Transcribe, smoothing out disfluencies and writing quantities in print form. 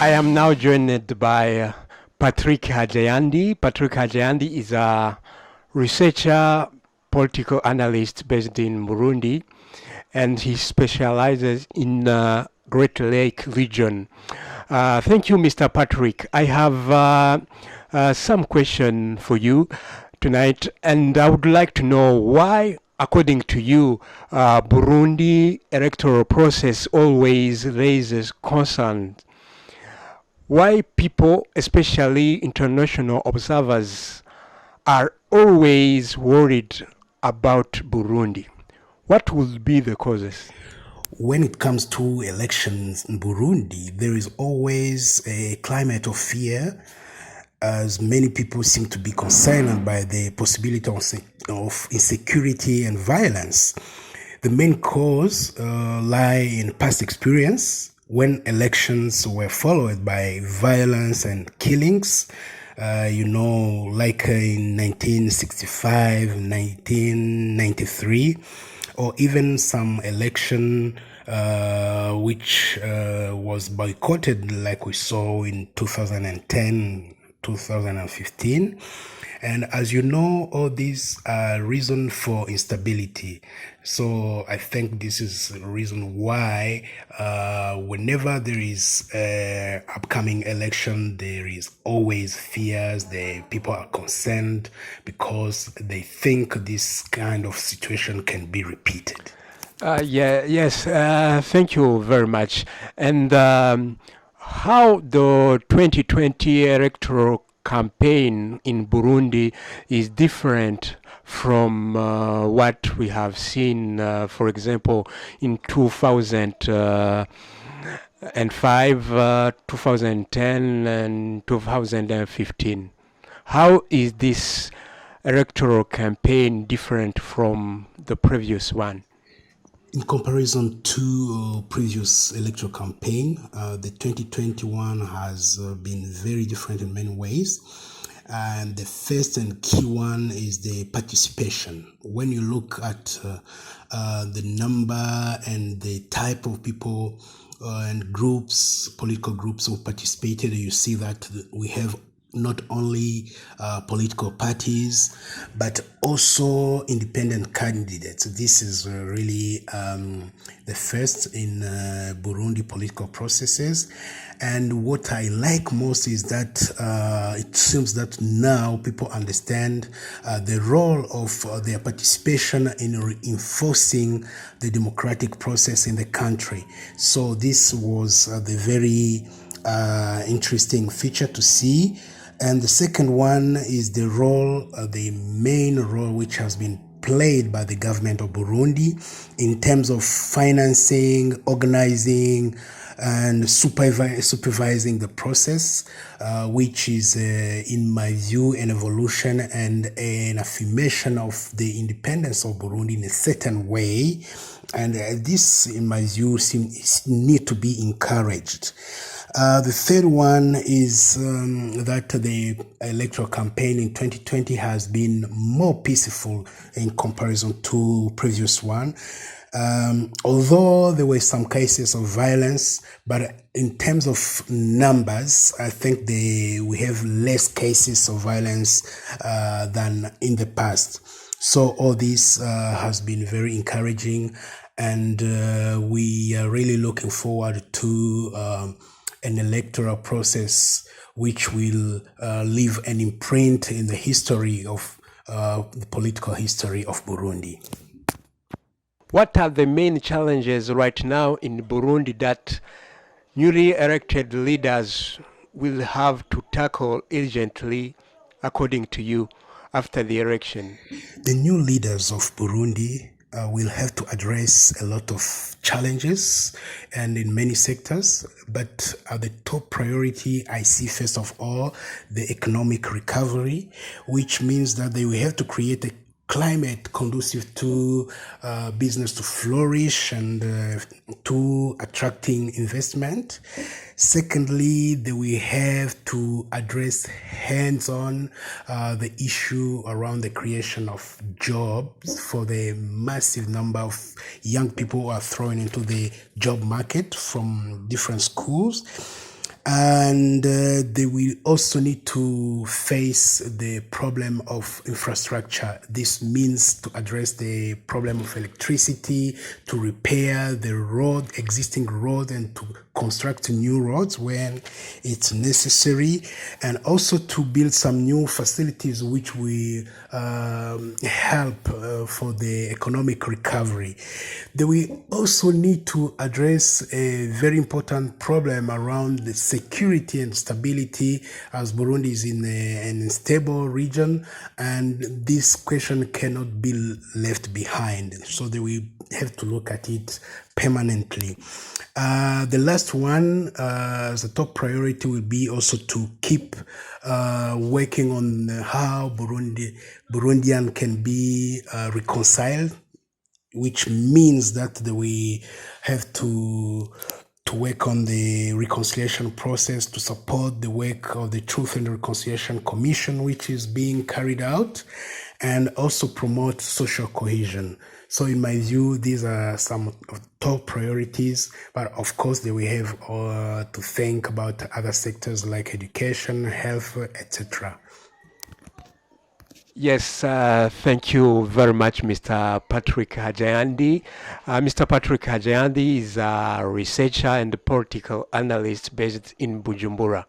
I am now joined by Patrick Hajayandi. Patrick Hajayandi is a researcher, political analyst based in Burundi, and he specializes in Great Lake region. Thank you, Mr. Patrick. I have some question for you tonight, and I would like to know why, according to you, Burundi electoral process always raises concerns. Why people, especially international observers, are always worried about Burundi. What will be the causes? When it comes to elections in Burundi, there is always a climate of fear, as many people seem to be concerned by the possibility of insecurity and violence. The main cause lie in past experience when elections were followed by violence and killings. Like in 1965, 1993, or even some election which was boycotted, like we saw in 2010, 2015. And as you know, all these are reason for instability. So I think this is the reason why whenever there is an upcoming election, there is always fears. The people are concerned because they think this kind of situation can be repeated. Yes, thank you very much. And how the 2020 electoral campaign in Burundi is different from what we have seen, for example, in 2005, 2010, and 2015. How is this electoral campaign different from the previous one? In comparison to previous electoral campaign, the 2021 has been very different in many ways. And the first and key one is the participation. When you look at the number and the type of people and groups, political groups who participated, you see that we have not only political parties, but also independent candidates. This is really the first in Burundi political processes. And what I like most is that it seems that now people understand the role of their participation in reinforcing the democratic process in the country. So this was the very interesting feature to see. And the second one is the role, the main role which has been played by the government of Burundi in terms of financing, organizing, and supervising the process, which is, in my view, an evolution and an affirmation of the independence of Burundi in a certain way. And this, in my view, need to be encouraged. The third one is that the electoral campaign in 2020 has been more peaceful in comparison to previous one. Although there were some cases of violence, but in terms of numbers, I think we have less cases of violence than in the past. So all this has been very encouraging, and we are really looking forward to an electoral process which will leave an imprint in the history of the political history of Burundi. What are the main challenges right now in Burundi that newly elected leaders will have to tackle urgently, according to you, after the election? The new leaders of Burundi will have to address a lot of challenges and in many sectors, but at the top priority, I see first of all the economic recovery, which means that they will have to create a climate conducive to business to flourish and to attracting investment. Secondly, we have to address hands-on the issue around the creation of jobs for the massive number of young people who are thrown into the job market from different schools. And they will also need to face the problem of infrastructure. This means to address the problem of electricity, to repair the existing road, and to construct new roads when it's necessary, and also to build some new facilities which will help for the economic recovery. They will also need to address a very important problem around the security and stability, as Burundi is in an unstable region, and this question cannot be left behind. So they will have to look at it permanently. The last one, as a top priority, will be also to keep working on how Burundian can be reconciled, which means that we have to work on the reconciliation process, to support the work of the Truth and Reconciliation Commission, which is being carried out, and also promote social cohesion. So in my view, these are some of top priorities, but of course they will have to think about other sectors like education, health, etc. Yes, thank you very much, Mr. Patrick Hajayandi. Mr. Patrick Hajayandi is a researcher and political analyst based in Bujumbura.